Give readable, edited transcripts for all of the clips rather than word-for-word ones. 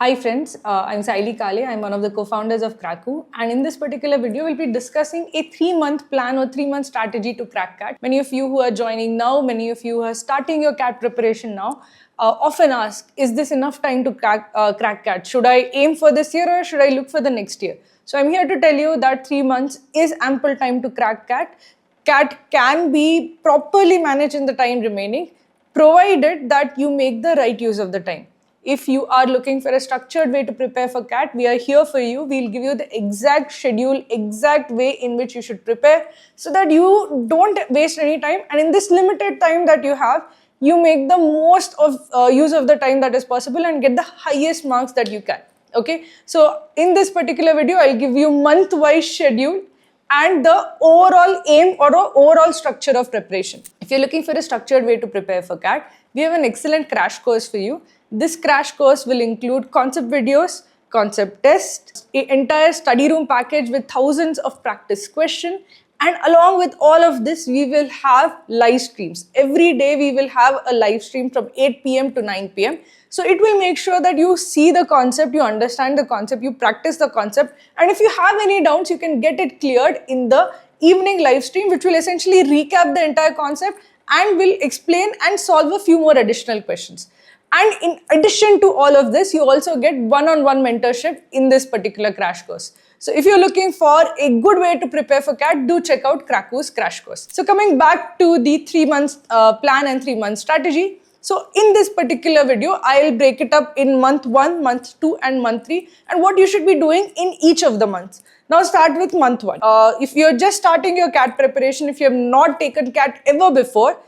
Hi friends, I'm Saili Kale. I'm one of the co-founders of Kraku, and in this particular video, we'll be discussing a 3-month plan or 3-month strategy to crack CAT. Many of you who are joining now, many of you who are starting your CAT preparation now, often ask, is this enough time to crack CAT? Should I aim for this year or should I look for the next year? So I'm here to tell you that 3 months is ample time to crack CAT. CAT can be properly managed in the time remaining, provided that you make the right use of the time. If you are looking for a structured way to prepare for CAT, we are here for you. We'll give you the exact schedule, exact way in which you should prepare so that you don't waste any time. And in this limited time that you have, you make the most of use of the time that is possible and get the highest marks that you can. Okay, so in this particular video, I'll give you month-wise schedule and the overall aim or overall structure of preparation. If you're looking for a structured way to prepare for CAT, we have an excellent crash course for you. This crash course will include concept videos, concept tests, an entire study room package with thousands of practice questions, and along with all of this, we will have live streams. Every day we will have a live stream from 8 p.m. to 9 p.m. So it will make sure that you see the concept, you understand the concept, you practice the concept, and if you have any doubts, you can get it cleared in the evening live stream, which will essentially recap the entire concept and will explain and solve a few more additional questions. And in addition to all of this, you also get one-on-one mentorship in this particular crash course. So if you're looking for a good way to prepare for CAT, do check out Kraku's crash course. So coming back to the 3 months plan and 3 month strategy. So in this particular video, I'll break it up in month 1, month 2 and month 3 and what you should be doing in each of the months. Now start with month 1. If you're just starting your CAT preparation, if you have not taken CAT ever before,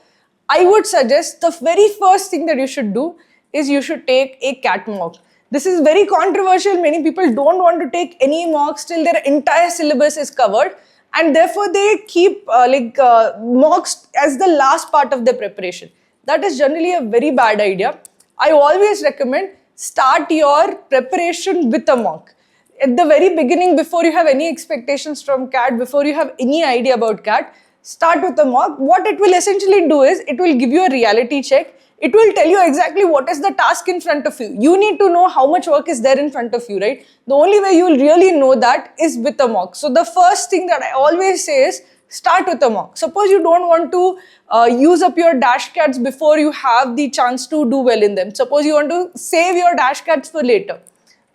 I would suggest the very first thing that you should do is you should take a CAT mock. This is very controversial. Many people don't want to take any mocks till their entire syllabus is covered, and therefore they keep mocks as the last part of their preparation. That is generally a very bad idea. I always recommend start your preparation with a mock. At the very beginning, before you have any expectations from CAT, before you have any idea about CAT, start with a mock. What it will essentially do is it will give you a reality check. It will tell you exactly what is the task in front of you. You need to know how much work is there in front of you, right? The only way you will really know that is with a mock. So the first thing that I always say is start with a mock. Suppose you don't want to use up your dash CATs before you have the chance to do well in them. Suppose you want to save your dash CATs for later.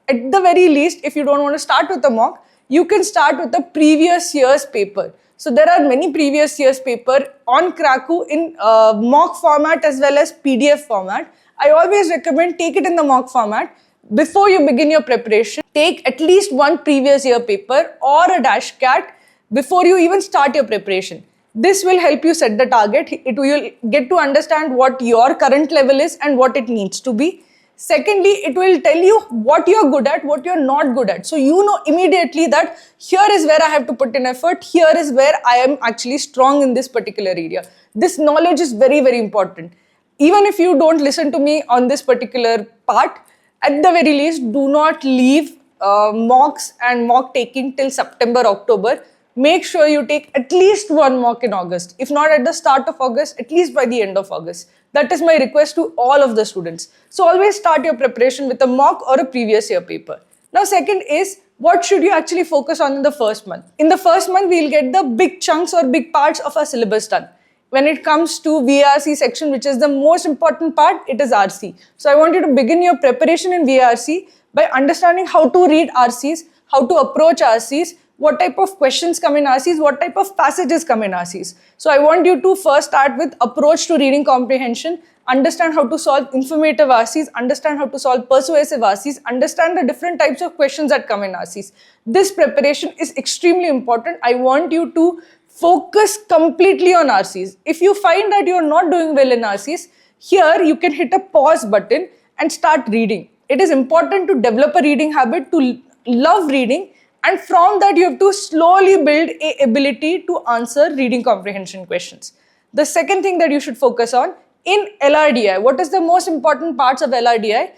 At the very least, if you don't want to start with a mock, you can start with the previous year's paper. So there are many previous year's paper on Kraku in mock format as well as PDF format. I always recommend take it in the mock format. Before you begin your preparation, take at least one previous year paper or a dash CAT before you even start your preparation. This will help you set the target. It will get to understand what your current level is and what it needs to be. Secondly, it will tell you what you're good at, what you're not good at. So you know immediately that here is where I have to put in effort, here is where I am actually strong in this particular area. This knowledge is very, very important. Even if you don't listen to me on this particular part, at the very least, do not leave mocks and mock taking till September, October. Make sure you take at least one mock in August. If not at the start of August, at least by the end of August. That is my request to all of the students. So always start your preparation with a mock or a previous year paper. Now second is, what should you actually focus on in the first month? In the first month, we'll get the big chunks or big parts of our syllabus done. When it comes to VARC section, which is the most important part, it is RC. So I want you to begin your preparation in VARC by understanding how to read RCs, how to approach RCs, what type of questions come in RCs, what type of passages come in RCs. So I want you to first start with approach to reading comprehension, understand how to solve informative RCs, understand how to solve persuasive RCs, understand the different types of questions that come in RCs. This preparation is extremely important. I want you to focus completely on RCs. If you find that you're not doing well in RCs, here you can hit a pause button and start reading. It is important to develop a reading habit, to love reading, and from that, you have to slowly build an ability to answer reading comprehension questions. The second thing that you should focus on in LRDI, what is the most important parts of LRDI?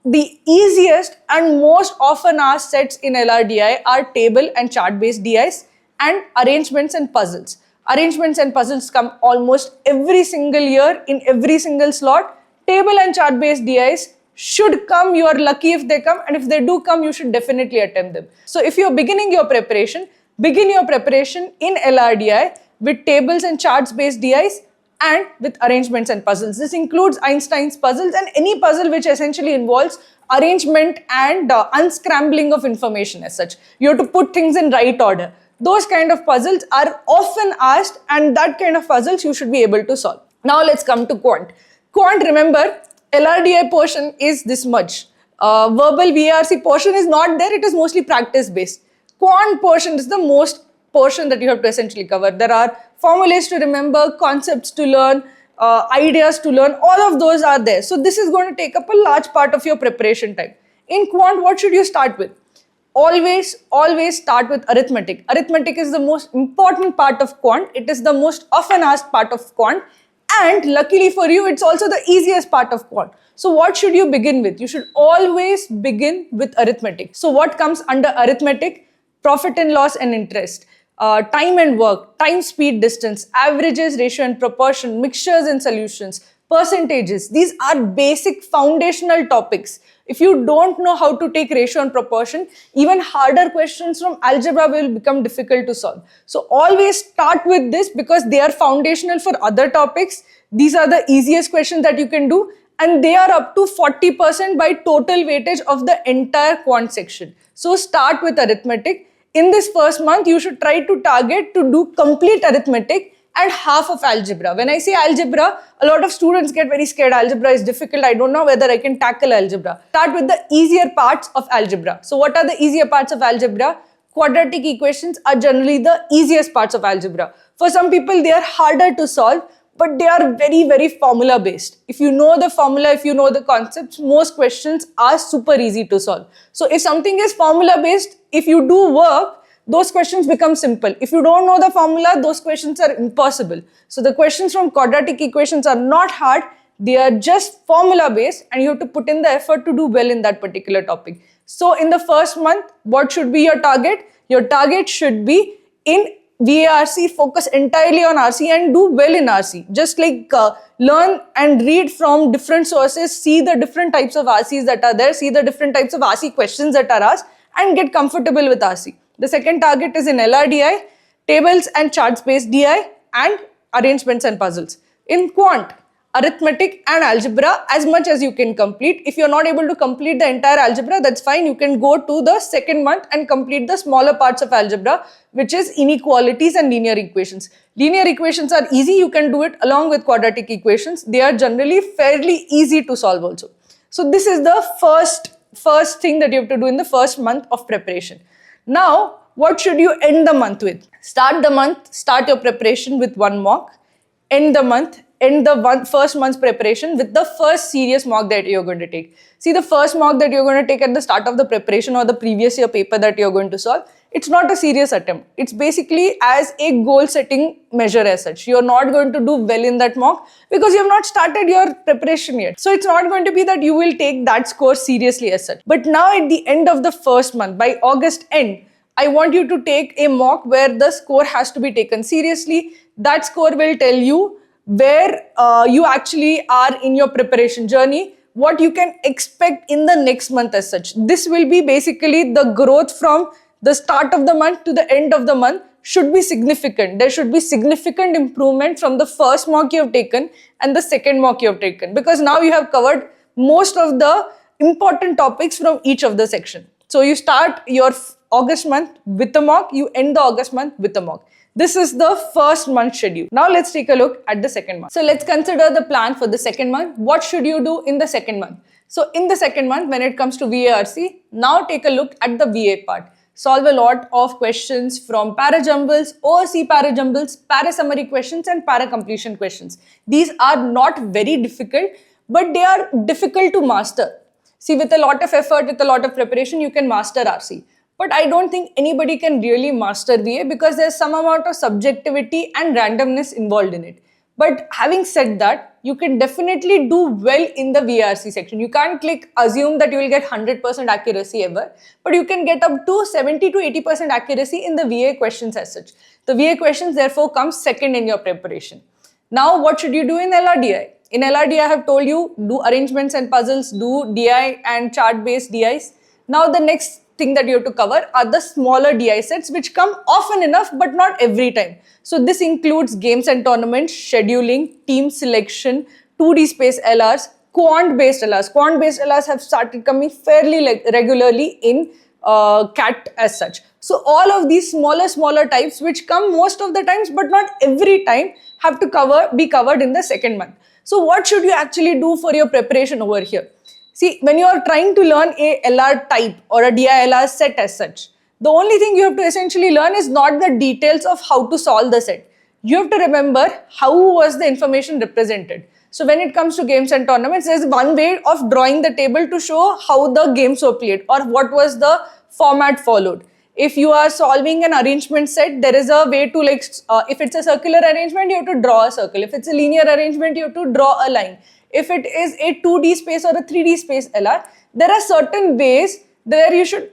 The easiest and most often asked sets in LRDI are table and chart based DIs and arrangements and puzzles. Arrangements and puzzles come almost every single year in every single slot. Table and chart based DIs should come. You are lucky if they come, and if they do come, you should definitely attempt them. So if you're beginning your preparation, begin your preparation in LRDI with tables and charts based DIs and with arrangements and puzzles. This includes Einstein's puzzles and any puzzle which essentially involves arrangement and unscrambling of information as such. You have to put things in right order. Those kind of puzzles are often asked, and that kind of puzzles you should be able to solve. Now let's come to quant. Quant, remember, LRDI portion is this much. Verbal VARC portion is not there, it is mostly practice based. Quant portion is the most portion that you have to essentially cover. There are formulas to remember, concepts to learn, ideas to learn, all of those are there. So this is going to take up a large part of your preparation time. In quant, what should you start with? Always start with arithmetic. Arithmetic is the most important part of quant. It is the most often asked part of quant. And luckily for you, it's also the easiest part of quant. So what should you begin with? You should always begin with arithmetic. So what comes under arithmetic? Profit and loss and interest. Time and work, time, speed, distance, averages, ratio and proportion, mixtures and solutions, percentages. These are basic foundational topics. If you don't know how to take ratio and proportion, even harder questions from algebra will become difficult to solve. So always start with this because they are foundational for other topics. These are the easiest questions that you can do, and they are up to 40% by total weightage of the entire quant section. So start with arithmetic. In this first month, you should try to target to do complete arithmetic and half of algebra. When I say algebra, a lot of students get very scared. Algebra is difficult. I don't know whether I can tackle algebra. Start with the easier parts of algebra. So what are the easier parts of algebra? Quadratic equations are generally the easiest parts of algebra. For some people, they are harder to solve, but they are very, very formula based. If you know the formula, if you know the concepts, most questions are super easy to solve. So if something is formula based, if you do work, those questions become simple. If you don't know the formula, those questions are impossible. So the questions from quadratic equations are not hard. They are just formula based, and you have to put in the effort to do well in that particular topic. So in the first month, what should be your target? Your target should be in VARC, focus entirely on RC and do well in RC. Just like learn and read from different sources, see the different types of RCs that are there, see the different types of RC questions that are asked, and get comfortable with RC. The second target is in LRDI, tables and charts based DI, and arrangements and puzzles. In quant, arithmetic and algebra as much as you can complete. If you're not able to complete the entire algebra, that's fine. You can go to the second month and complete the smaller parts of algebra, which is inequalities and linear equations. Linear equations are easy. You can do it along with quadratic equations. They are generally fairly easy to solve also. So this is the first thing that you have to do in the first month of preparation. Now, what should you end the month with? Start your preparation with one mock. End the first month's preparation with the first serious mock that you're going to take. See, the first mock that you're going to take at the start of the preparation or the previous year paper that you're going to solve, it's not a serious attempt. It's basically as a goal setting measure as such. You're not going to do well in that mock because you have not started your preparation yet. So it's not going to be that you will take that score seriously as such. But now at the end of the first month, by August end, I want you to take a mock where the score has to be taken seriously. That score will tell you where you actually are in your preparation journey, what you can expect in the next month as such. This will be basically the growth from the start of the month to the end of the month should be significant. There should be significant improvement from the first mock you have taken and the second mock you have taken, because now you have covered most of the important topics from each of the section. So you start your August month with a mock, you end the August month with a mock. This is the first month schedule. Now let's take a look at the second month. So let's consider the plan for the second month. What should you do in the second month? So in the second month, when it comes to VARC, now take a look at the VA part. Solve a lot of questions from para-jumbles, OC para-jumbles, para-summary questions and para-completion questions. These are not very difficult, but they are difficult to master. See, with a lot of effort, with a lot of preparation, you can master RC. But I don't think anybody can really master VA because there's some amount of subjectivity and randomness involved in it. But having said that, you can definitely do well in the VARC section. You can't assume that you will get 100% accuracy ever, but you can get up to 70 to 80% accuracy in the VA questions as such. The VA questions therefore comes second in your preparation. Now, what should you do in LRDI? In LRD, I have told you, do arrangements and puzzles, do DI and chart-based DIs. Now the next thing that you have to cover are the smaller DI sets which come often enough but not every time. So this includes games and tournaments, scheduling, team selection, 2D space LRs, quant-based LRs. Quant-based LRs have started coming fairly regularly in CAT as such. So all of these smaller types which come most of the times but not every time have to be covered in the second month. So what should you actually do for your preparation over here? See, when you are trying to learn a LR type or a DILR set as such, the only thing you have to essentially learn is not the details of how to solve the set. You have to remember how was the information represented. So when it comes to games and tournaments, there's one way of drawing the table to show how the games were played or what was the format followed. If you are solving an arrangement set, there is a way to if it's a circular arrangement, you have to draw a circle. If it's a linear arrangement, you have to draw a line. If it is a 2D space or a 3D space LR, there are certain ways where you should,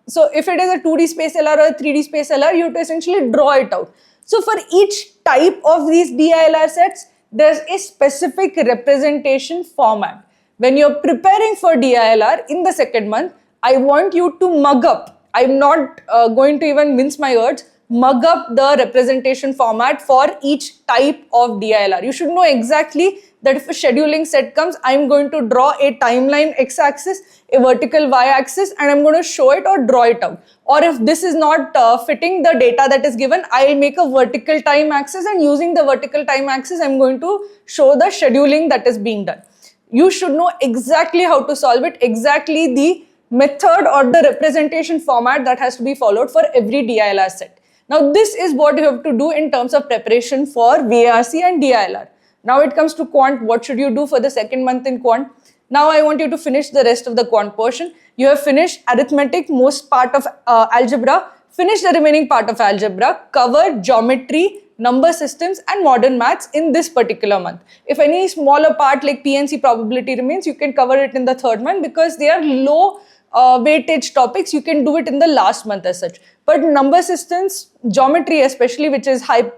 so if it is a 2D space LR or a 3D space LR, you have to essentially draw it out. So for each type of these DILR sets, there's a specific representation format. When you're preparing for DILR in the second month, I want you to mug up. I'm not going to even mince my words. Mug up the representation format for each type of DILR. You should know exactly that if a scheduling set comes, I'm going to draw a timeline x-axis, a vertical y-axis, and I'm going to show it or draw it out. Or if this is not fitting the data that is given, I'll make a vertical time axis, and using the vertical time axis, I'm going to show the scheduling that is being done. You should know exactly how to solve it, exactly the method or the representation format that has to be followed for every DILR set. Now this is what you have to do in terms of preparation for VARC and DILR. Now it comes to quant. What should you do for the second month in quant? Now I want you to finish the rest of the quant portion. You have finished arithmetic, most part of algebra, finish the remaining part of algebra, cover geometry, number systems and modern maths in this particular month. If any smaller part like PNC probability remains, you can cover it in the third month because they are low weightage topics. You can do it in the last month as such. But number systems, geometry especially, which is high,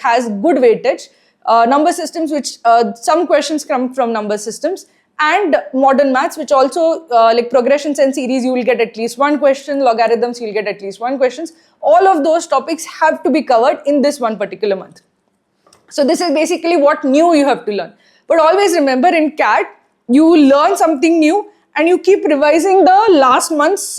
has good weightage, number systems, which some questions come from number systems, and modern maths, which also progressions and series, you will get at least one question, logarithms, you will get at least one questions. All of those topics have to be covered in this one particular month. So this is basically what new you have to learn. But always remember, in CAT, you learn something new and you keep revising the last month's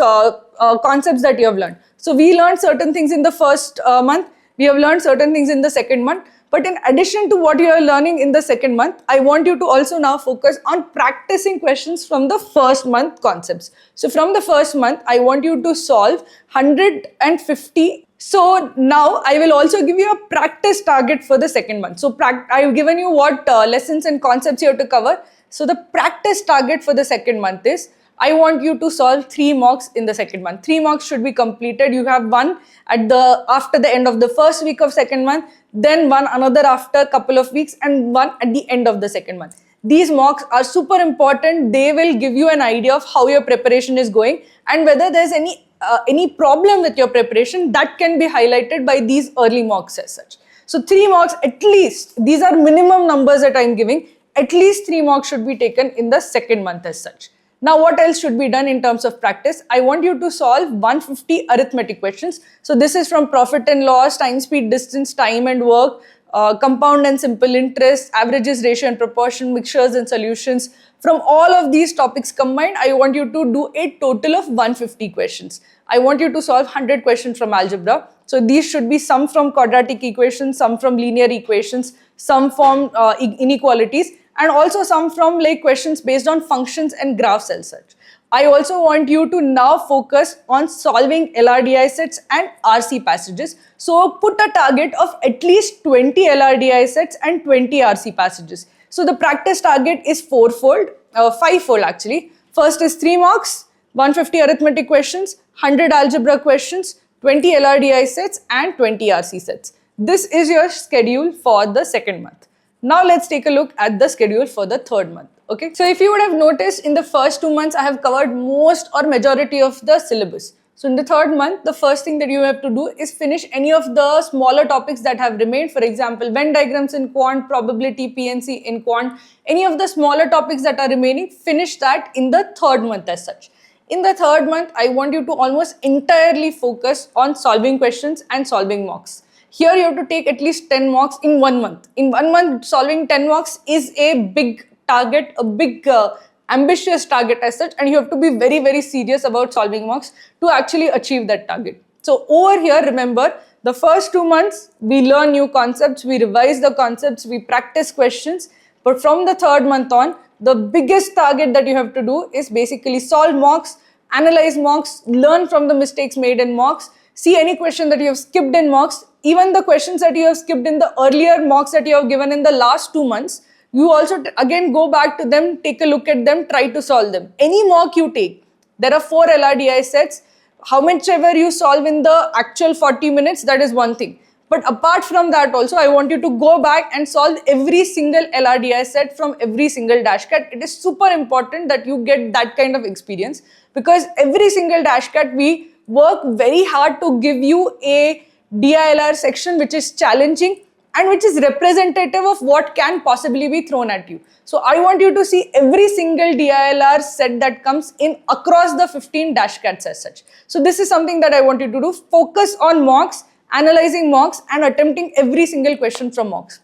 concepts that you have learned. So we learned certain things in the first month, we have learned certain things in the second month. But in addition to what you are learning in the second month, I want you to also now focus on practicing questions from the first month concepts. So from the first month, I want you to solve 150. So now I will also give you a practice target for the second month. So I've given you what lessons and concepts you have to cover. So the practice target for the second month is, I want you to solve 3 mocks in the second month. 3 mocks should be completed. You have one after the end of the first week of second month, then one another after a couple of weeks, and one at the end of the second month. These mocks are super important. They will give you an idea of how your preparation is going and whether there's any problem with your preparation that can be highlighted by these early mocks as such. So 3 mocks at least, these are minimum numbers that I'm giving, at least 3 mocks should be taken in the second month as such. Now what else should be done in terms of practice? I want you to solve 150 arithmetic questions. So this is from profit and loss, time, speed, distance, time and work, compound and simple interest, averages, ratio and proportion, mixtures and solutions. From all of these topics combined, I want you to do a total of 150 questions. I want you to solve 100 questions from algebra. So these should be some from quadratic equations, some from linear equations, some from inequalities, and also some from questions based on functions and graphs as such. I also want you to now focus on solving LRDI sets and RC passages. So put a target of at least 20 LRDI sets and 20 RC passages. So the practice target is fivefold actually. First is 3 marks, 150 arithmetic questions, 100 algebra questions, 20 LRDI sets and 20 RC sets. This is your schedule for the second month. Now let's take a look at the schedule for the third month. Okay, so if you would have noticed, in the first 2 months I have covered most or majority of the syllabus. So in the third month, the first thing that you have to do is finish any of the smaller topics that have remained. For example, Venn diagrams in quant, probability, PNC in quant, any of the smaller topics that are remaining, finish that in the third month as such. In the third month, I want you to almost entirely focus on solving questions and solving mocks. Here you have to take at least 10 mocks in 1 month. In 1 month, solving 10 mocks is a big target, a big ambitious target as such, and you have to be very, very serious about solving mocks to actually achieve that target. So over here, remember, the first 2 months, we learn new concepts, we revise the concepts, we practice questions, but from the third month on, the biggest target that you have to do is basically solve mocks, analyze mocks, learn from the mistakes made in mocks, see any question that you have skipped in mocks, even the questions that you have skipped in the earlier mocks that you have given in the last 2 months, you also again go back to them, take a look at them, try to solve them. Any mock you take, there are 4 LRDI sets. How much ever you solve in the actual 40 minutes, that is one thing. But apart from that also, I want you to go back and solve every single LRDI set from every single dashcat. It is super important that you get that kind of experience, because every single dashcat we work very hard to give you a DILR section which is challenging and which is representative of what can possibly be thrown at you. So I want you to see every single DILR set that comes in across the 15 dashcats as such. So this is something that I want you to do. Focus on mocks, analyzing mocks and attempting every single question from mocks.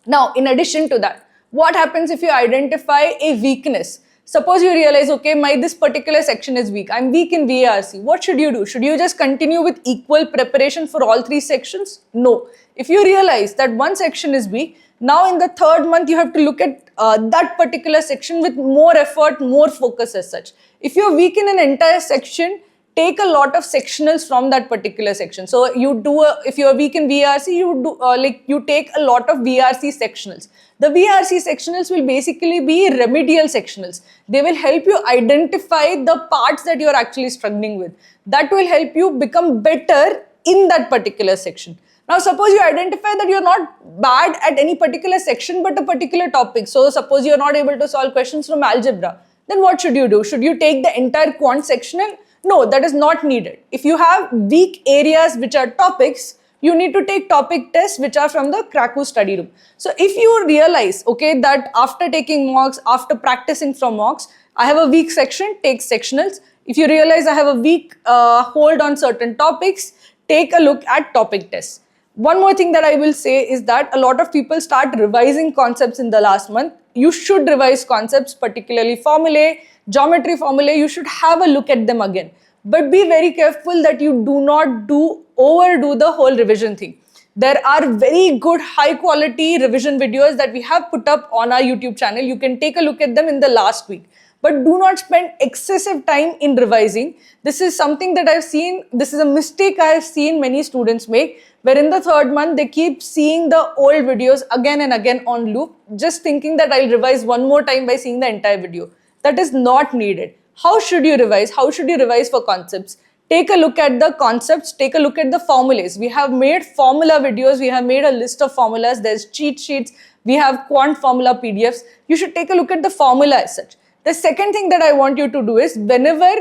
Now, in addition to that, what happens if you identify a weakness? Suppose you realize, okay, this particular section is weak. I'm weak in VARC. What should you do? Should you just continue with equal preparation for all 3 sections? No. If you realize that one section is weak, now in the third month, you have to look at that particular section with more effort, more focus as such. If you're weak in an entire section, take a lot of sectionals from that particular section. So you do, if you're weak in VRC, you do you take a lot of VRC sectionals. The VRC sectionals will basically be remedial sectionals. They will help you identify the parts that you're actually struggling with. That will help you become better in that particular section. Now, suppose you identify that you're not bad at any particular section, but a particular topic. So suppose you're not able to solve questions from algebra. Then what should you do? Should you take the entire quant sectional? No, that is not needed. If you have weak areas which are topics, you need to take topic tests which are from the Krakow study room. So if you realize, okay, that after taking mocks, after practicing from mocks, I have a weak section, take sectionals. If you realize I have a weak hold on certain topics, take a look at topic tests. One more thing that I will say is that a lot of people start revising concepts in the last month. You should revise concepts, particularly formulae, geometry formulae. You should have a look at them again. But be very careful that you do not overdo the whole revision thing. There are very good high quality revision videos that we have put up on our YouTube channel. You can take a look at them in the last week. But do not spend excessive time in revising. This is something that I've seen, this is a mistake I have seen many students make, where in the third month they keep seeing the old videos again and again on loop, just thinking that I'll revise one more time by seeing the entire video. That is not needed. How should you revise? How should you revise for concepts? Take a look at the concepts, take a look at the formulas. We have made formula videos, we have made a list of formulas, there's cheat sheets, we have quant formula PDFs. You should take a look at the formula as such. The second thing that I want you to do is whenever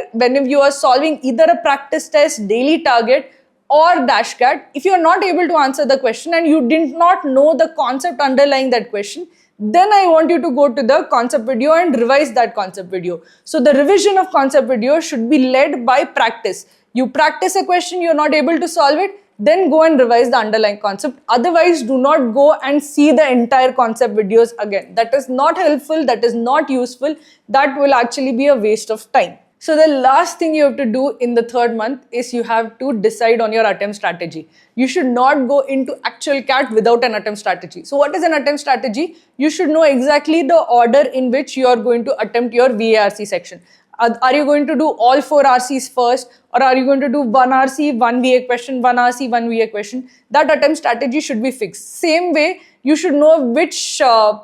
you are solving either a practice test, daily target or dashcat, if you are not able to answer the question and you did not know the concept underlying that question, then I want you to go to the concept video and revise that concept video. So the revision of concept video should be led by practice. You practice a question, you're not able to solve it, then go and revise the underlying concept. Otherwise, do not go and see the entire concept videos again. That is not helpful, that is not useful, that will actually be a waste of time. So the last thing you have to do in the third month is you have to decide on your attempt strategy. You should not go into actual CAT without an attempt strategy. So what is an attempt strategy? You should know exactly the order in which you are going to attempt your VARC section. Are you going to do all 4 RCs first, or are you going to do 1 RC, 1 VA question, 1 RC, 1 VA question? That attempt strategy should be fixed. Same way, you should know which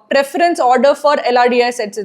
preference order for LRDI sets.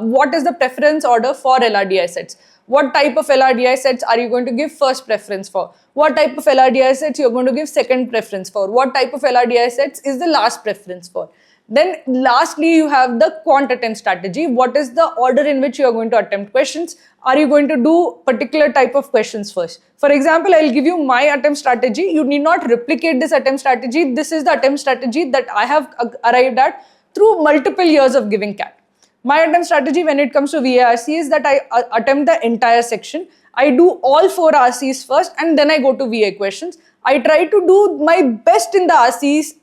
What is the preference order for LRDI sets? What type of LRDI sets are you going to give first preference for? What type of LRDI sets you're going to give second preference for? What type of LRDI sets is the last preference for? Then lastly, you have the quant attempt strategy. What is the order in which you are going to attempt questions? Are you going to do particular type of questions first? For example, I'll give you my attempt strategy. You need not replicate this attempt strategy. This is the attempt strategy that I have arrived at through multiple years of giving CAT. My attempt strategy when it comes to VARC is that I attempt the entire section. I do all 4 RCs first and then I go to VA questions. I try to do my best in the RCs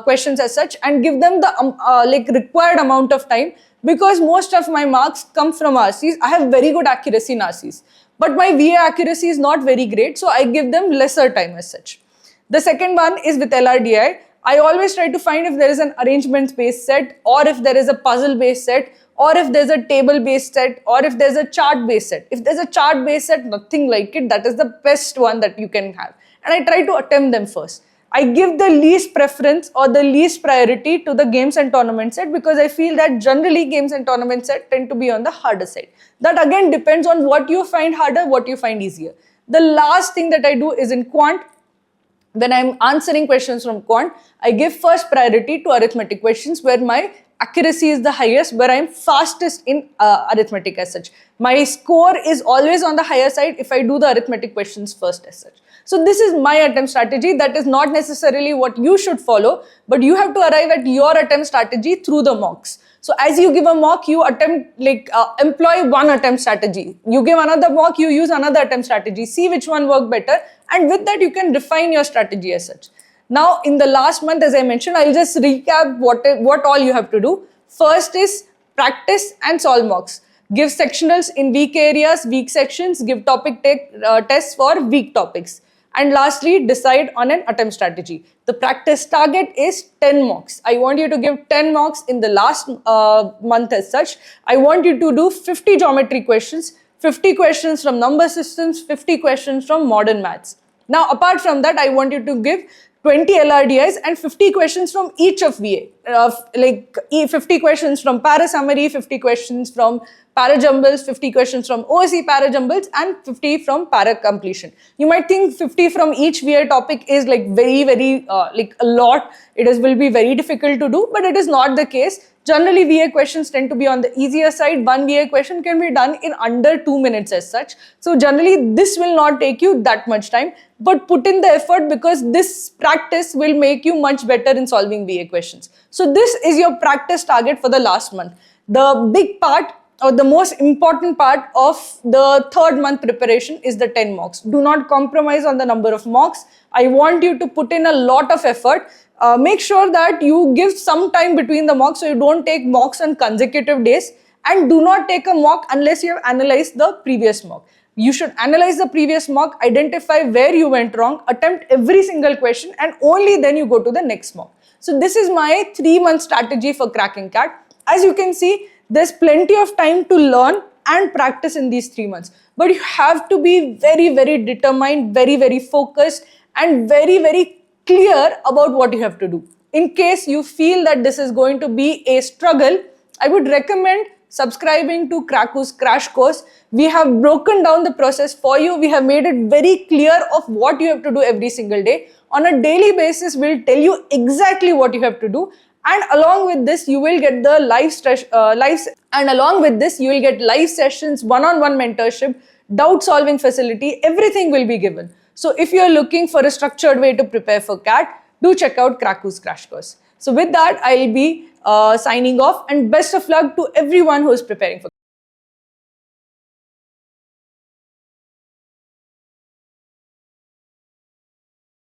questions as such and give them the required amount of time, because most of my marks come from RCs. I have very good accuracy in RCs, but my VA accuracy is not very great, so I give them lesser time as such. The second one is with LRDI. I always try to find if there is an arrangement-based set, or if there is a puzzle-based set, or if there's a table-based set, or if there's a chart-based set. If there's a chart-based set, nothing like it. That is the best one that you can have. And I try to attempt them first. I give the least preference or the least priority to the games and tournament set, because I feel that generally games and tournament set tend to be on the harder side. That again depends on what you find harder, what you find easier. The last thing that I do is in quant. When I'm answering questions from quant, I give first priority to arithmetic questions where my accuracy is the highest, where I'm fastest in arithmetic as such. My score is always on the higher side if I do the arithmetic questions first as such. So this is my attempt strategy. That is not necessarily what you should follow, but you have to arrive at your attempt strategy through the mocks. So as you give a mock, you attempt employ one attempt strategy. You give another mock, you use another attempt strategy. See which one worked better, and with that you can refine your strategy as such. Now in the last month, as I mentioned, I'll just recap what all you have to do. First is practice and solve mocks. Give sectionals in weak areas, weak sections. Give topic tests for weak topics. And lastly, decide on an attempt strategy. The practice target is 10 mocks. I want you to give 10 mocks in the last month as such. I want you to do 50 geometry questions, 50 questions from number systems, 50 questions from modern maths. Now, apart from that, I want you to give 20 LRDIs and 50 questions from each of VA. 50 questions from para summary, 50 questions from para jumbles, 50 questions from OSC para jumbles, and 50 from para completion. You might think 50 from each VA topic is very a lot. Will be very difficult to do, but it is not the case. Generally, VA questions tend to be on the easier side. One VA question can be done in under 2 minutes as such. So generally, this will not take you that much time, but put in the effort, because this practice will make you much better in solving VA questions. So this is your practice target for the last month. The big part or the most important part of the third month preparation is the 10 mocks. Do not compromise on the number of mocks. I want you to put in a lot of effort. Make sure that you give some time between the mocks, so you don't take mocks on consecutive days, and do not take a mock unless you have analyzed the previous mock. You should analyze the previous mock, identify where you went wrong, attempt every single question, and only then you go to the next mock. So this is my 3-month strategy for cracking CAT. As you can see, there's plenty of time to learn and practice in these 3 months. But you have to be very determined, very focused, and very clear about what you have to do. In case you feel that this is going to be a struggle, I would recommend subscribing to Kraku's crash course. We have broken down the process for you. We have made it very clear of what you have to do every single day. On a daily basis, we'll tell you exactly what you have to do. And along with this, you will get the live sessions, one-on-one mentorship, doubt solving facility, everything will be given. So if you're looking for a structured way to prepare for CAT, do check out Kraku's crash course. So with that, I'll be signing off, and best of luck to everyone who is preparing for CAT.